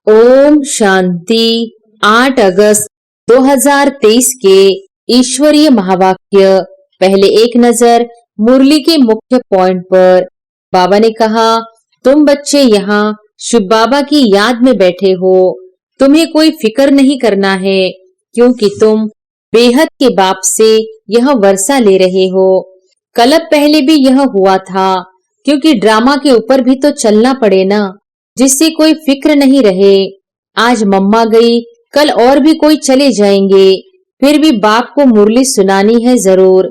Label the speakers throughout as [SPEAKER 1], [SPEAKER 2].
[SPEAKER 1] ओम शांति। 8 अगस्त 2023 के ईश्वरीय महावाक्य। पहले एक नजर मुरली के मुख्य पॉइंट पर। बाबा ने कहा, तुम बच्चे यहाँ शिव बाबा की याद में बैठे हो। तुम्हें कोई फिक्र नहीं करना है, क्योंकि तुम बेहद के बाप से यह वर्षा ले रहे हो। कल्प पहले भी यह हुआ था, क्योंकि ड्रामा के ऊपर भी तो चलना पड़े ना, जिससे कोई फिक्र नहीं रहे। आज मम्मा गई, कल और भी कोई चले जाएंगे, फिर भी बाप को मुरली सुनानी है जरूर।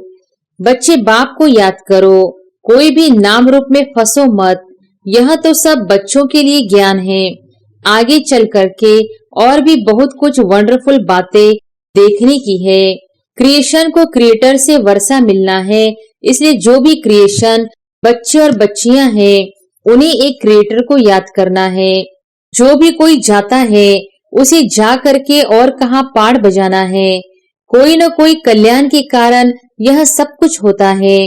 [SPEAKER 1] बच्चे, बाप को याद करो, कोई भी नाम रूप में फंसो मत। यह तो सब बच्चों के लिए ज्ञान है। आगे चल करके और भी बहुत कुछ वंडरफुल बातें देखने की है। क्रिएशन को क्रिएटर से वर्षा मिलना है, इसलिए जो भी क्रिएशन बच्चे और बच्चियां हैं, उन्हें एक क्रिएटर को याद करना है। जो भी कोई जाता है, उसे जा करके और कहाँ पाड़ बजाना है। कोई न कोई कल्याण के कारण यह सब कुछ होता है,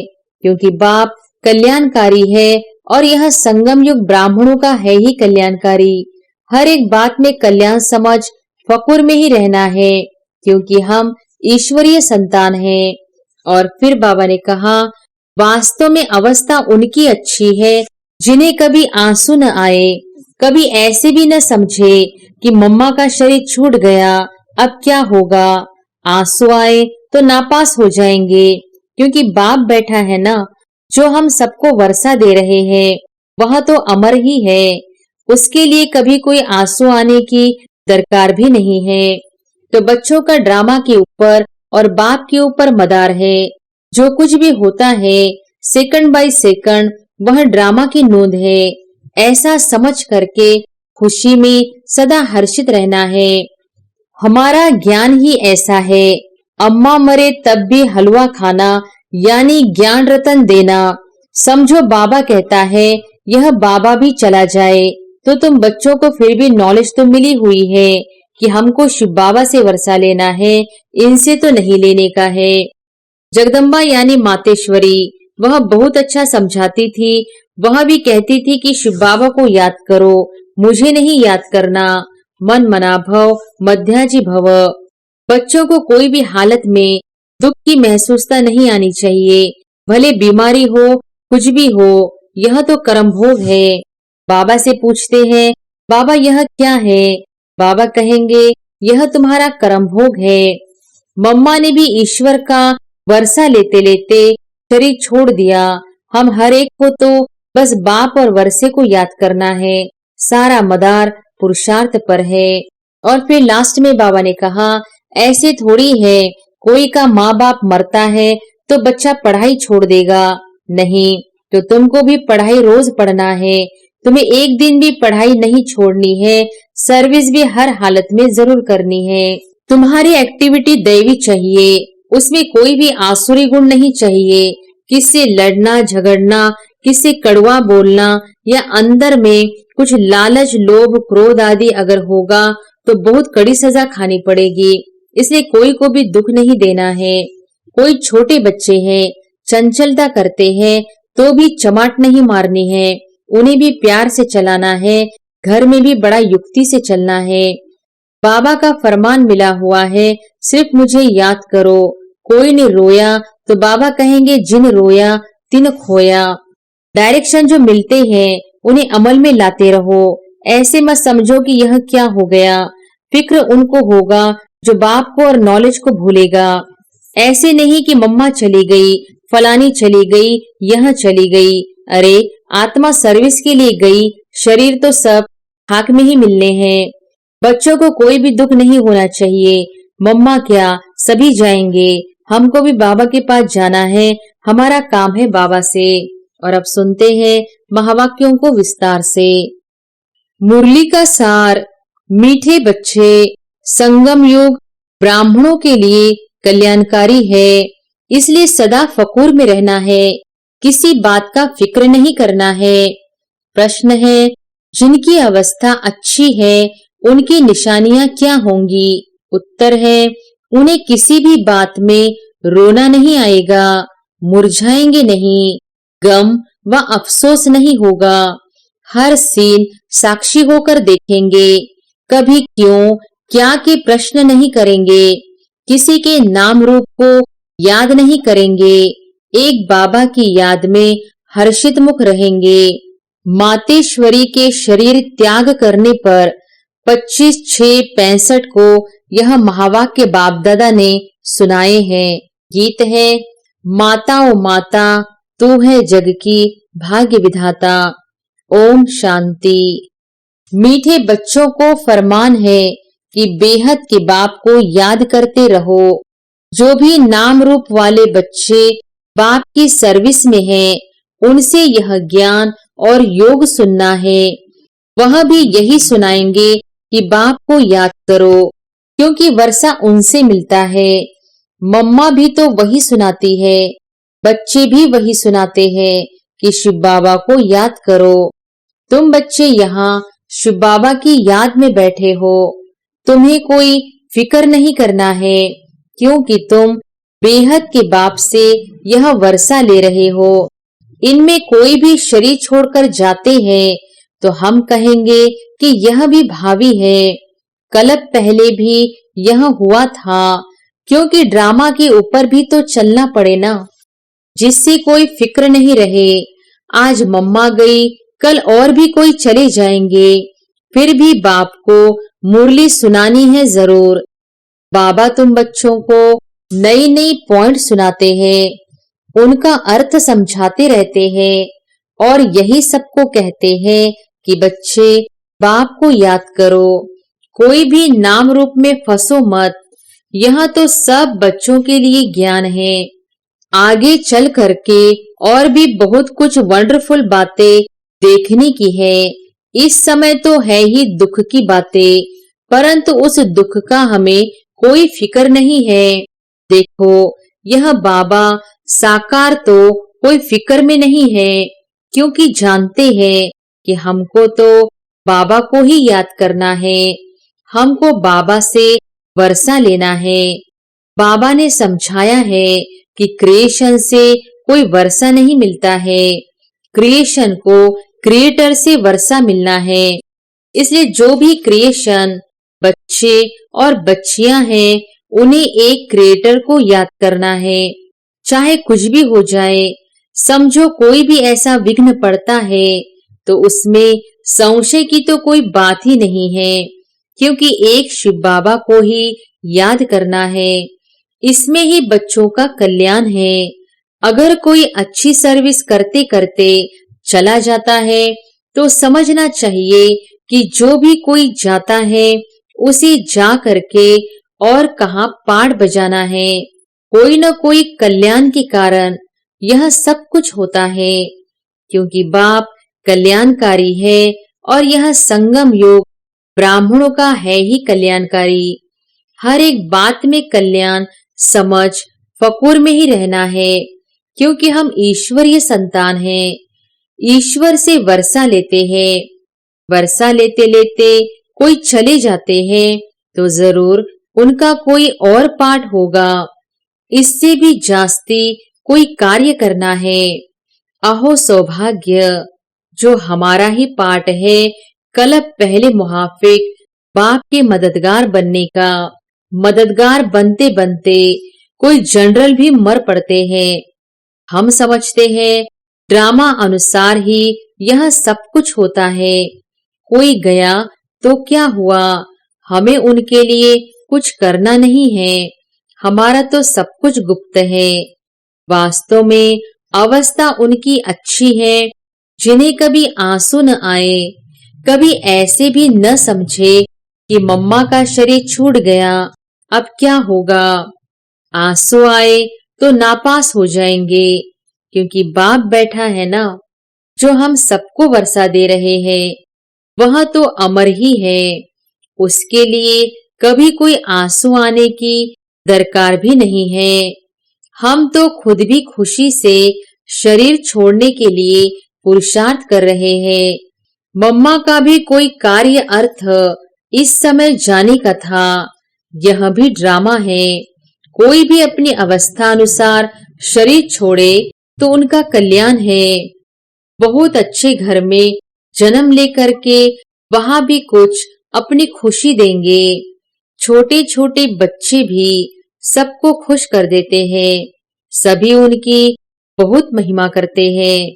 [SPEAKER 1] क्योंकि बाप कल्याणकारी है और यह संगम युग ब्राह्मणों का है ही कल्याणकारी। हर एक बात में कल्याण समझ फकुर में ही रहना है, क्योंकि हम ईश्वरीय संतान हैं। और फिर बाबा ने कहा, वास्तव में अवस्था उनकी अच्छी है जिन्हें कभी आंसू न आए, कभी ऐसे भी न समझे कि मम्मा का शरीर छूट गया, अब क्या होगा। आंसू आए तो नापास हो जाएंगे, क्योंकि बाप बैठा है ना, जो हम सबको वर्षा दे रहे हैं, वह तो अमर ही है। उसके लिए कभी कोई आंसू आने की दरकार भी नहीं है। तो बच्चों का ड्रामा के ऊपर और बाप के ऊपर मदार है। जो कुछ भी होता है सेकंड बाय सेकंड वह ड्रामा की नोंद है। ऐसा समझ करके खुशी में सदा हर्षित रहना है। हमारा ज्ञान ही ऐसा है। अम्मा मरे तब भी हलवा खाना, यानी ज्ञान रतन देना। समझो बाबा कहता है, यह बाबा भी चला जाए तो तुम बच्चों को फिर भी नॉलेज तो मिली हुई है कि हमको शिव बाबा से वर्षा लेना है, इनसे तो नहीं लेने का है। जगदम्बा यानी मातेश्वरी, वह बहुत अच्छा समझाती थी। वह भी कहती थी कि शिव बाबा को याद करो, मुझे नहीं याद करना। मन मना भव मध्याजी भव। बच्चों को कोई भी हालत में दुख की महसूसता नहीं आनी चाहिए, भले बीमारी हो, कुछ भी हो। यह तो कर्म भोग है। बाबा से पूछते हैं, बाबा यह क्या है? बाबा कहेंगे, यह तुम्हारा कर्म भोग है। मम्मा ने भी ईश्वर का वर्षा लेते लेते शरीर छोड़ दिया। हम हर एक को तो बस बाप और वर्षे को याद करना है। सारा मदार पुरुषार्थ पर है। और फिर लास्ट में बाबा ने कहा, ऐसे थोड़ी है कोई का माँ बाप मरता है तो बच्चा पढ़ाई छोड़ देगा। नहीं, तो तुमको भी पढ़ाई रोज पढ़ना है। तुम्हें एक दिन भी पढ़ाई नहीं छोड़नी है। सर्विस भी हर हालत में जरूर करनी है। तुम्हारी एक्टिविटी दैवी चाहिए, उसमें कोई भी आसुरी गुण नहीं चाहिए। किससे लड़ना झगड़ना, किससे कड़वा बोलना, या अंदर में कुछ लालच लोभ क्रोध आदि अगर होगा तो बहुत कड़ी सजा खानी पड़ेगी। इसलिए कोई को भी दुख नहीं देना है। कोई छोटे बच्चे हैं, चंचलता करते हैं, तो भी चमाट नहीं मारनी है। उन्हें भी प्यार से चलाना है। घर में भी बड़ा युक्ति से चलना है। बाबा का फरमान मिला हुआ है, सिर्फ मुझे याद करो। कोई ने रोया तो बाबा कहेंगे, जिन रोया तिन खोया। डायरेक्शन जो मिलते हैं उन्हें अमल में लाते रहो। ऐसे मत समझो कि यह क्या हो गया। फिक्र उनको होगा जो बाप को और नॉलेज को भूलेगा। ऐसे नहीं कि मम्मा चली गई, फलानी चली गई, यह चली गई। अरे, आत्मा सर्विस के लिए गई, शरीर तो सब खाक में ही मिलने हैं। बच्चों को कोई भी दुख नहीं होना चाहिए। मम्मा क्या, सभी जाएंगे, हमको भी बाबा के पास जाना है। हमारा काम है बाबा से। और अब सुनते हैं महावाक्यों को विस्तार से। मुरली का सार। मीठे बच्चे, संगम युग ब्राह्मणों के लिए कल्याणकारी है, इसलिए सदा फकूर में रहना है। किसी बात का फिक्र नहीं करना है। प्रश्न है, जिनकी अवस्था अच्छी है उनकी निशानियां क्या होंगी? उत्तर है, उन्हें किसी भी बात में रोना नहीं आएगा, मुरझाएंगे नहीं, गम व अफसोस नहीं होगा। हर सीन साक्षी होकर देखेंगे। कभी क्यों क्या के प्रश्न नहीं करेंगे, किसी के नाम रूप को याद नहीं करेंगे, एक बाबा की याद में हर्षित मुख रहेंगे। मातेश्वरी के शरीर त्याग करने पर 25/6/65 को यह महावाक्य बाप दादा ने सुनाए हैं। गीत है, माता ओ माता तू है जग की भाग्य विधाता। ओम शांति। मीठे बच्चों को फरमान है कि बेहद के बाप को याद करते रहो। जो भी नाम रूप वाले बच्चे बाप की सर्विस में हैं, उनसे यह ज्ञान और योग सुनना है। वह भी यही सुनाएंगे कि बाप को याद करो, क्योंकि वर्षा उनसे मिलता है। मम्मा भी तो वही सुनाती है, बच्चे भी वही सुनाते हैं कि शिव बाबा को याद करो। तुम बच्चे यहाँ शिव बाबा की याद में बैठे हो, तुम्हें कोई फिक्र नहीं करना है, क्योंकि तुम बेहद के बाप से यह वर्षा ले रहे हो। इनमें कोई भी शरीर छोड़कर जाते हैं तो हम कहेंगे कि यह भी भावी है। कल्प पहले भी यह हुआ था, क्योंकि ड्रामा के ऊपर भी तो चलना पड़े ना, जिससे कोई फिक्र नहीं रहे। आज मम्मा गई, कल और भी कोई चले जाएंगे, फिर भी बाप को मुरली सुनानी है जरूर। बाबा तुम बच्चों को नई नई पॉइंट सुनाते हैं, उनका अर्थ समझाते रहते हैं और यही सबको कहते हैं कि बच्चे बाप को याद करो, कोई भी नाम रूप में फंसो मत। यह तो सब बच्चों के लिए ज्ञान है। आगे चल करके और भी बहुत कुछ वंडरफुल बातें देखने की है। इस समय तो है ही दुख की बातें, परंतु उस दुख का हमें कोई फिक्र नहीं है। देखो, यह बाबा साकार तो कोई फिक्र में नहीं है, क्योंकि जानते हैं कि हमको तो बाबा को ही याद करना है, हमको बाबा से वर्षा लेना है। बाबा ने समझाया है कि क्रिएशन से कोई वर्षा नहीं मिलता है, क्रिएशन को क्रिएटर से वर्षा मिलना है। इसलिए जो भी क्रिएशन बच्चे और बच्चियां हैं, उन्हें एक क्रिएटर को याद करना है, चाहे कुछ भी हो जाए। समझो कोई भी ऐसा विघ्न पड़ता है तो उसमें संशय की तो कोई बात ही नहीं है, क्योंकि एक शिव बाबा को ही याद करना है। इसमें ही बच्चों का कल्याण है। अगर कोई अच्छी सर्विस करते करते चला जाता है तो समझना चाहिए कि जो भी कोई जाता है उसे जा करके और कहाँ पाठ बजाना है। कोई न कोई कल्याण के कारण यह सब कुछ होता है, क्योंकि बाप कल्याणकारी है और यह संगम योग ब्राह्मणों का है ही कल्याणकारी। हर एक बात में कल्याण समझ फकूर में ही रहना है, क्योंकि हम ईश्वरीय संतान हैं। ईश्वर से वर्षा लेते हैं, वर्षा लेते लेते कोई चले जाते हैं तो जरूर उनका कोई और पाठ होगा। इससे भी जास्ती कोई कार्य करना है। अहो सौभाग्य, जो हमारा ही पाठ है कल्प पहले मुहाफिक बाप के मददगार बनने का। मददगार बनते बनते कोई जनरल भी मर पड़ते हैं। हम समझते हैं ड्रामा अनुसार ही यह सब कुछ होता है। कोई गया तो क्या हुआ, हमें उनके लिए कुछ करना नहीं है, हमारा तो सब कुछ गुप्त है। वास्तव में अवस्था उनकी अच्छी है जिन्हें कभी आंसू न आए, कभी ऐसे भी न समझे कि मम्मा का शरीर छूट गया, अब क्या होगा। आंसू आए तो नापास हो जाएंगे, क्योंकि बाप बैठा है ना, जो हम सबको वर्षा दे रहे हैं, वह तो अमर ही है। उसके लिए कभी कोई आंसू आने की दरकार भी नहीं है। हम तो खुद भी खुशी से शरीर छोड़ने के लिए पुरुषार्थ कर रहे हैं। मम्मा का भी कोई कार्य अर्थ इस समय जाने का था। यह भी ड्रामा है। कोई भी अपनी अवस्था अनुसार शरीर छोड़े तो उनका कल्याण है। बहुत अच्छे घर में जन्म लेकर के वहां भी कुछ अपनी खुशी देंगे। छोटे छोटे बच्चे भी सबको खुश कर देते हैं, सभी उनकी बहुत महिमा करते हैं।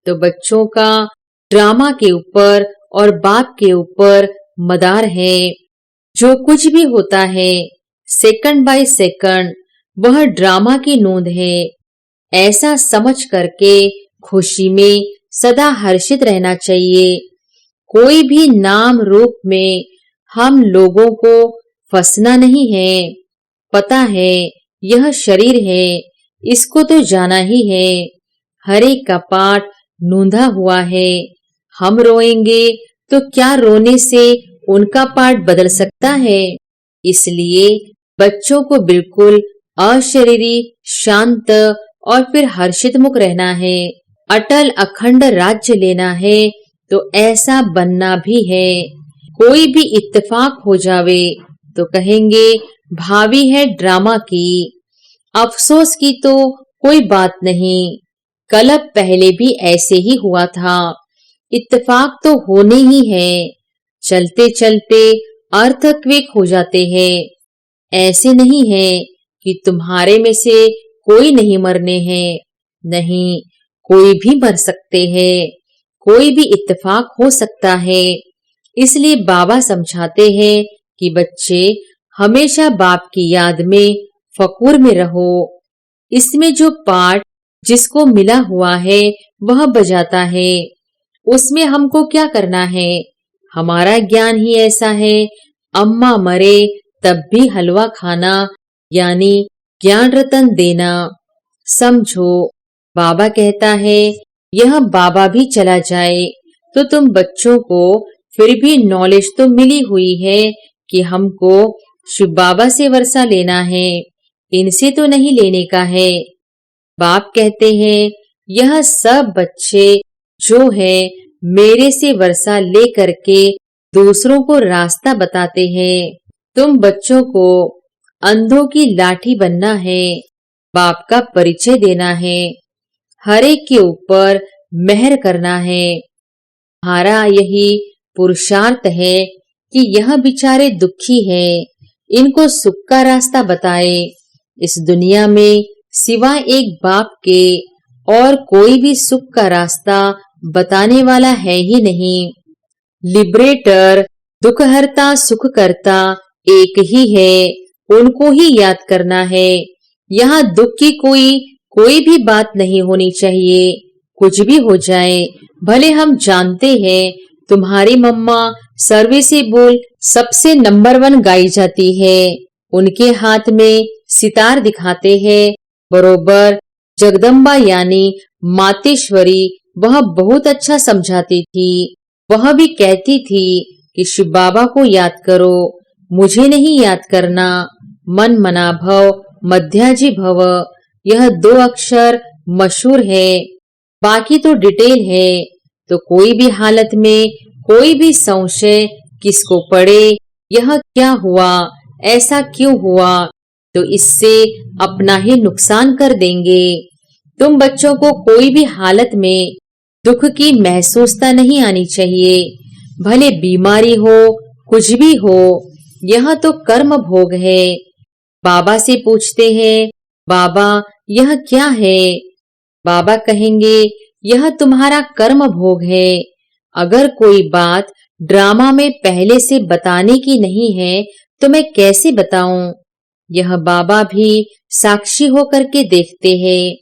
[SPEAKER 1] तो बच्चों का ड्रामा के ऊपर और बाप के ऊपर मदार है। जो कुछ भी होता है सेकंड बाय सेकंड वह ड्रामा की नोंद है। ऐसा समझ करके खुशी में सदा हर्षित रहना चाहिए। कोई भी नाम रूप में हम लोगों को फंसना नहीं है। पता है यह शरीर है, इसको तो जाना ही है। हर एक का पाठ नूंधा हुआ है। हम रोएंगे तो क्या रोने से उनका पाठ बदल सकता है? इसलिए बच्चों को बिल्कुल अशरीरी, शांत और फिर हर्षित मुख रहना है। अटल अखंड राज्य लेना है तो ऐसा बनना भी है। कोई भी इत्तेफाक हो जावे तो कहेंगे भावी है ड्रामा की। अफसोस की तो कोई बात नहीं, कलब पहले भी ऐसे ही हुआ था। इत्तेफाक तो होने ही है। चलते चलते अर्थक्वेक हो जाते हैं। ऐसे नहीं है कि तुम्हारे में से कोई नहीं मरने हैं। नहीं, कोई भी मर सकते हैं, कोई भी इत्तेफाक हो सकता है। इसलिए बाबा समझाते हैं कि बच्चे हमेशा बाप की याद में फकूर में रहो। इसमें जो पाठ जिसको मिला हुआ है वह बजाता है। उसमें हमको क्या करना है? हमारा ज्ञान ही ऐसा है। अम्मा मरे तब भी हलवा खाना, यानी ज्ञान रतन देना। समझो, बाबा कहता है यह बाबा भी चला जाए तो तुम बच्चों को फिर भी नॉलेज तो मिली हुई है कि हमको शिव बाबा से वर्षा लेना है, इनसे तो नहीं लेने का है। बाप कहते हैं यह सब बच्चे जो है मेरे से वर्षा ले करके दूसरों को रास्ता बताते हैं। तुम बच्चों को अंधों की लाठी बनना है, बाप का परिचय देना है, हर एक के ऊपर मेहर करना है। हमारा यही पुरुषार्थ है कि यह बेचारे दुखी हैं, इनको सुख का रास्ता बताए। इस दुनिया में सिवाय एक बाप के और कोई भी सुख का रास्ता बताने वाला है ही नहीं। लिबरेटर, दुखहर्ता, सुख करता एक ही है, उनको ही याद करना है। यहाँ दुख की कोई भी बात नहीं होनी चाहिए। कुछ भी हो जाए, भले हम जानते हैं तुम्हारी मम्मा सर्विसेबल सबसे नंबर 1 गाई जाती है, उनके हाथ में सितार दिखाते हैं बरोबर। जगदम्बा यानी मातेश्वरी वह बहुत अच्छा समझाती थी। वह भी कहती थी कि शिव बाबा को याद करो, मुझे नहीं याद करना। मन मना भव मध्याजी भव, यह 2 अक्षर मशहूर है, बाकी तो डिटेल है। तो कोई भी हालत में कोई भी संशय किसको पड़े, यह क्या हुआ, ऐसा क्यों हुआ, तो इससे अपना ही नुकसान कर देंगे। तुम बच्चों को कोई भी हालत में दुख की महसूसता नहीं आनी चाहिए। भले बीमारी हो, कुछ भी हो, यह तो कर्म भोग है। बाबा से पूछते हैं बाबा यह क्या है? बाबा कहेंगे यह तुम्हारा कर्म भोग है। अगर कोई बात ड्रामा में पहले से बताने की नहीं है तो मैं कैसे बताऊं? यह बाबा भी साक्षी होकर के देखते हैं।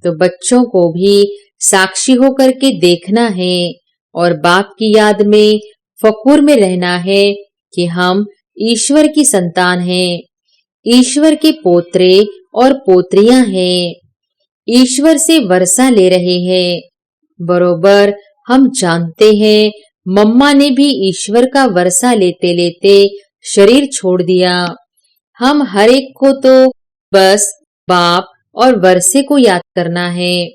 [SPEAKER 1] तो बच्चों को भी साक्षी होकर के देखना है और बाप की याद में फखूर में रहना है कि हम ईश्वर की संतान हैं, ईश्वर के पोत्रे और पोत्रियां हैं, ईश्वर से वर्षा ले रहे हैं। बरोबर हम जानते हैं मम्मा ने भी ईश्वर का वर्षा लेते लेते शरीर छोड़ दिया। हम हर एक को तो बस बाप और वर्षे को याद करना है।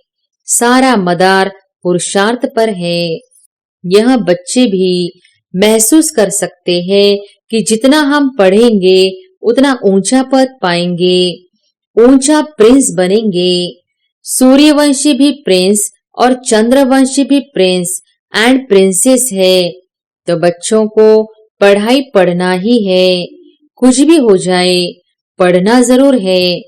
[SPEAKER 1] सारा मदार पुरुषार्थ पर है। यह बच्चे भी महसूस कर सकते हैं कि जितना हम पढ़ेंगे उतना ऊंचा पद पाएंगे, ऊंचा प्रिंस बनेंगे। सूर्यवंशी भी प्रिंस और चंद्रवंशी भी प्रिंस एंड प्रिंसेस है। तो बच्चों को पढ़ाई पढ़ना ही है, कुछ भी हो जाए पढ़ना जरूर है।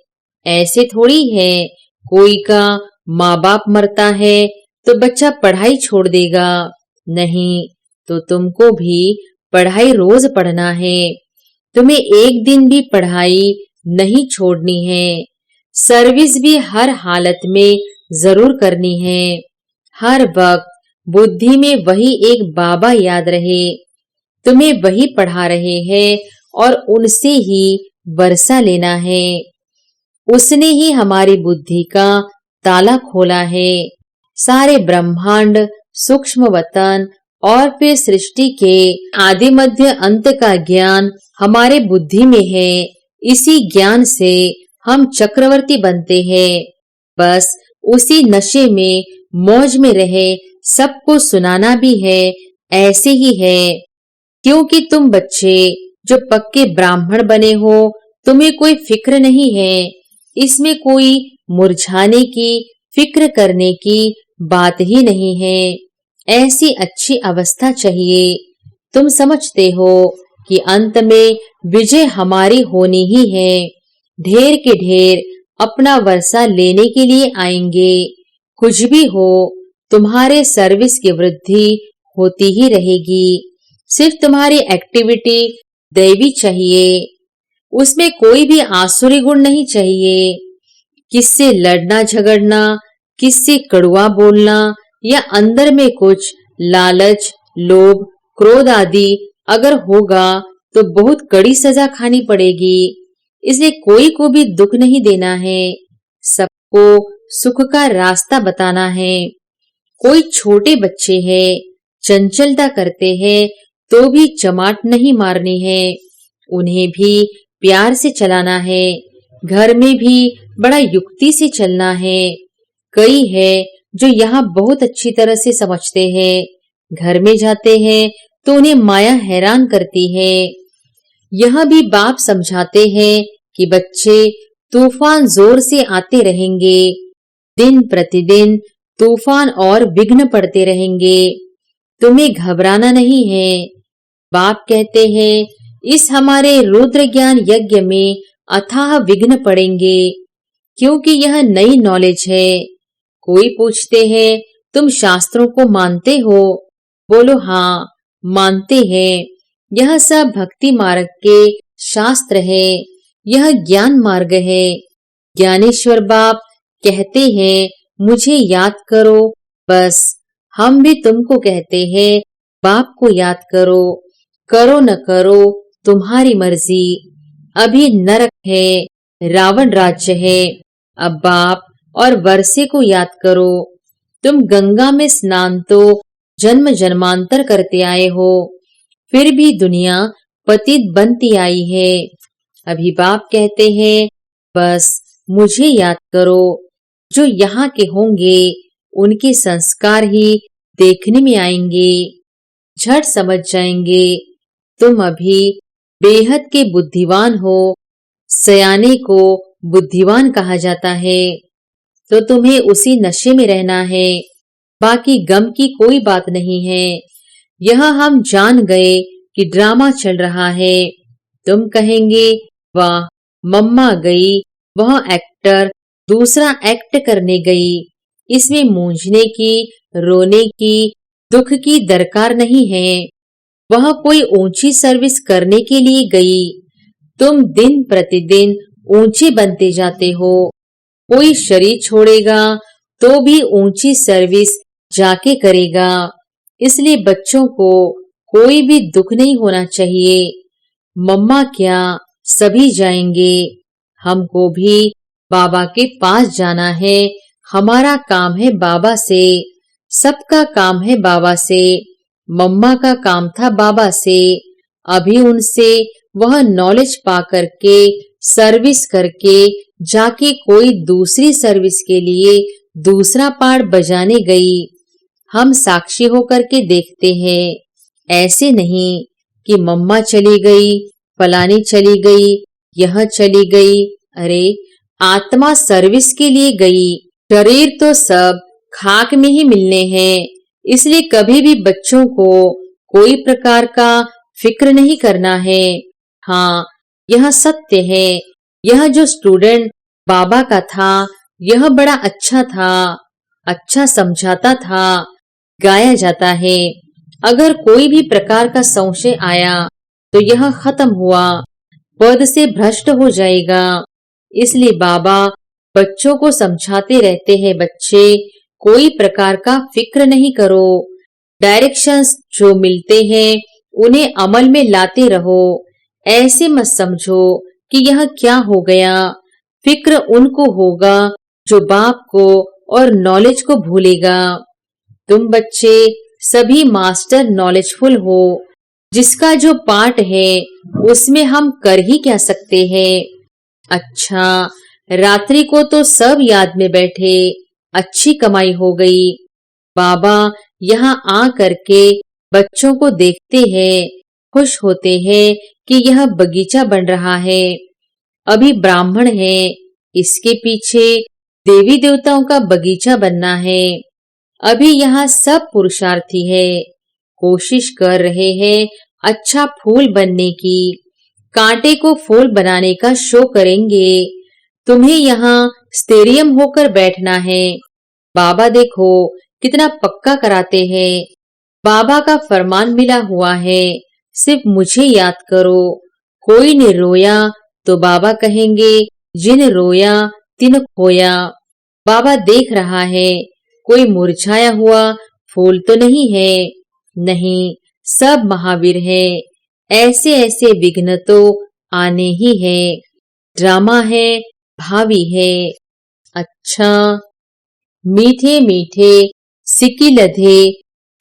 [SPEAKER 1] ऐसे थोड़ी है कोई का माँ बाप मरता है तो बच्चा पढ़ाई छोड़ देगा। नहीं, तो तुमको भी पढ़ाई रोज पढ़ना है। तुम्हें एक दिन भी पढ़ाई नहीं छोड़नी है। सर्विस भी हर हालत में जरूर करनी है। हर वक्त बुद्धि में वही एक बाबा याद रहे, तुम्हें वही पढ़ा रहे हैं और उनसे ही वर्षा लेना है। उसने ही हमारी बुद्धि का ताला खोला है। सारे ब्रह्मांड, सूक्ष्म वतन और फिर सृष्टि के आदि मध्य अंत का ज्ञान हमारे बुद्धि में है। इसी ज्ञान से हम चक्रवर्ती बनते हैं। बस उसी नशे में मौज में रहे, सबको सुनाना भी है। ऐसे ही है क्योंकि तुम बच्चे जो पक्के ब्राह्मण बने हो, तुम्हें कोई फिक्र नहीं है। इसमें कोई मुरझाने की, फिक्र करने की बात ही नहीं है। ऐसी अच्छी अवस्था चाहिए। तुम समझते हो कि अंत में विजय हमारी होनी ही है। ढेर के ढेर अपना वर्षा लेने के लिए आएंगे। कुछ भी हो, तुम्हारे सर्विस की वृद्धि होती ही रहेगी। सिर्फ तुम्हारी एक्टिविटी दैवी चाहिए, उसमें कोई भी आसुरी गुण नहीं चाहिए। किससे लड़ना झगड़ना, किससे कड़वा बोलना या अंदर में कुछ लालच, लोभ, क्रोध आदि अगर होगा तो बहुत कड़ी सजा खानी पड़ेगी। इसलिए कोई को भी दुख नहीं देना है, सबको सुख का रास्ता बताना है। कोई छोटे बच्चे हैं, चंचलता करते हैं तो भी चमाट नहीं मारनी है, उन्हें भी प्यार से चलाना है। घर में भी बड़ा युक्ति से चलना है। कई है जो यहाँ बहुत अच्छी तरह से समझते हैं, घर में जाते हैं तो उन्हें माया हैरान करती है। यह भी बाप समझाते हैं कि बच्चे तूफान जोर से आते रहेंगे, दिन प्रतिदिन तूफान और विघ्न पड़ते रहेंगे, तुम्हें घबराना नहीं है। बाप कहते हैं इस हमारे रुद्र ज्ञान यज्ञ में अथाह विघ्न पड़ेंगे, क्योंकि यह नई नॉलेज है। कोई पूछते हैं तुम शास्त्रों को मानते हो? बोलो हाँ, मानते हैं। यह सब भक्ति मार्ग के शास्त्र है, यह ज्ञान मार्ग है। ज्ञानेश्वर बाप कहते हैं मुझे याद करो, बस हम भी तुमको कहते हैं बाप को याद करो। करो न करो तुम्हारी मर्जी। अभी नरक है, रावण राज्य है। अब बाप और वर्षे को याद करो। तुम गंगा में स्नान तो जन्म जन्मांतर करते आए हो, फिर भी दुनिया पतित बनती आई है। अभी बाप कहते हैं बस मुझे याद करो। जो यहाँ के होंगे उनके संस्कार ही देखने में आएंगे, झट समझ जाएंगे। तुम अभी बेहद के बुद्धिमान हो। सयाने को बुद्धिमान कहा जाता है, तो तुम्हें उसी नशे में रहना है। बाकी गम की कोई बात नहीं है। यह हम जान गए कि ड्रामा चल रहा है। तुम कहेंगे वाह, मम्मा गई, वह एक्टर दूसरा एक्ट करने गई। इसमें मूंझने की, रोने की, दुख की दरकार नहीं है। वह कोई ऊंची सर्विस करने के लिए गई। तुम दिन प्रतिदिन ऊंचे बनते जाते हो। कोई शरीर छोड़ेगा तो भी ऊंची सर्विस जाके करेगा। इसलिए बच्चों को कोई भी दुख नहीं होना चाहिए। मम्मा क्या, सभी जाएंगे। हमको भी बाबा के पास जाना है। हमारा काम है बाबा से, सबका काम है बाबा से। मम्मा का काम था बाबा से। अभी उनसे वह नॉलेज पा करके, सर्विस करके जाके कोई दूसरी सर्विस के लिए दूसरा पार्ट बजाने गई। हम साक्षी होकर के देखते हैं। ऐसे नहीं कि मम्मा चली गई, फलानी चली गई, यह चली गई। अरे आत्मा सर्विस के लिए गई, शरीर तो सब खाक में ही मिलने हैं। इसलिए कभी भी बच्चों को कोई प्रकार का फिक्र नहीं करना है। हाँ, यह सत्य है। यह जो स्टूडेंट बाबा का था, यह बड़ा अच्छा था, अच्छा समझाता था, गाया जाता है। अगर कोई भी प्रकार का संशय आया तो यह खत्म हुआ, पद से भ्रष्ट हो जाएगा। इसलिए बाबा बच्चों को समझाते रहते हैं, बच्चे कोई प्रकार का फिक्र नहीं करो, डायरेक्शंस जो मिलते हैं उन्हें अमल में लाते रहो। ऐसे मत समझो कि यह क्या हो गया। फिक्र उनको होगा जो बाप को और नॉलेज को भूलेगा। तुम बच्चे सभी मास्टर नॉलेजफुल हो, जिसका जो पार्ट है उसमें हम कर ही क्या सकते हैं। अच्छा, रात्रि को तो सब याद में बैठे, अच्छी कमाई हो गई। बाबा यहाँ आ करके बच्चों को देखते हैं, खुश होते हैं कि यह बगीचा बन रहा है। अभी ब्राह्मण है, इसके पीछे देवी देवताओं का बगीचा बनना है। अभी यहाँ सब पुरुषार्थी है, कोशिश कर रहे हैं अच्छा फूल बनने की, कांटे को फूल बनाने का शो करेंगे। तुम्हें यहाँ स्टेरियम होकर बैठना है। बाबा देखो कितना पक्का कराते हैं। बाबा का फरमान मिला हुआ है, सिर्फ मुझे याद करो। कोई ने रोया तो बाबा कहेंगे जिन रोया तिन खोया। बाबा देख रहा है, कोई मुरझाया हुआ फूल तो नहीं है। नहीं, सब महावीर है। ऐसे ऐसे विघ्न तो आने ही है। ड्रामा है, भावी है। अच्छा, मीठे मीठे सिक्की लधे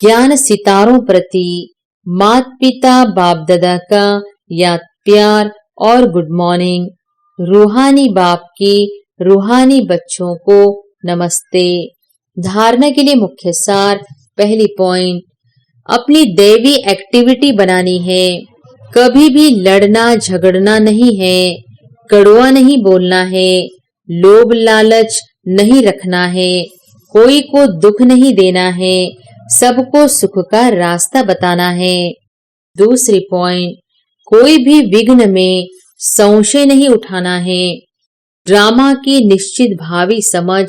[SPEAKER 1] ज्ञान सितारों प्रति मात पिता बाप दादा का याद प्यार और गुड मॉर्निंग। रूहानी बाप की रूहानी बच्चों को नमस्ते। धारणा के लिए मुख्य सार। पहली पॉइंट, अपनी दैवी एक्टिविटी बनानी है। कभी भी लड़ना झगड़ना नहीं है, कड़वा नहीं बोलना है, लोभ लालच नहीं रखना है, कोई को दुख नहीं देना है, सबको सुख का रास्ता बताना है। दूसरी पॉइंट, कोई भी विघ्न में संशय नहीं उठाना है, ड्रामा की निश्चित भावी समझ,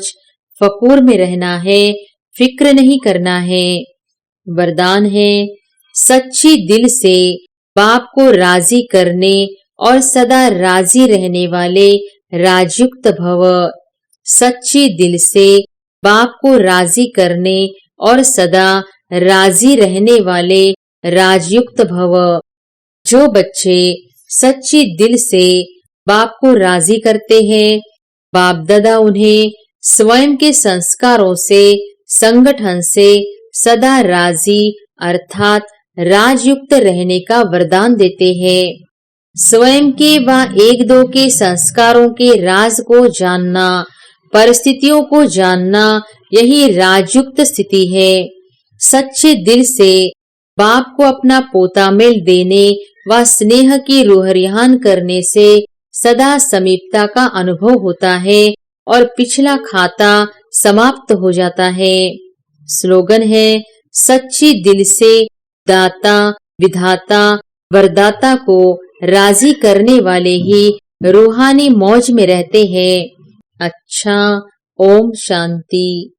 [SPEAKER 1] फकूर में रहना है, फिक्र नहीं करना है। वरदान है, सच्ची दिल से बाप को राजी करने और सदा राजी रहने वाले राजयुक्त भव। सच्ची दिल से बाप को राजी करने और सदा राजी रहने वाले राजयुक्त भव। जो बच्चे सच्ची दिल से बाप को राजी करते हैं, बाप दादा उन्हें स्वयं के संस्कारों से, संगठन से सदा राजी अर्थात राजयुक्त रहने का वरदान देते हैं। स्वयं के व एक दो के संस्कारों के राज को जानना, परिस्थितियों को जानना, यही राजयुक्त स्थिति है। सच्चे दिल से बाप को अपना पोता मेल देने व स्नेह की रूहरिहान करने से सदा समीपता का अनुभव होता है और पिछला खाता समाप्त हो जाता है। स्लोगन है, सच्ची दिल से दाता विधाता वरदाता को राजी करने वाले ही रूहानी मौज में रहते हैं। अच्छा, ओम शांति।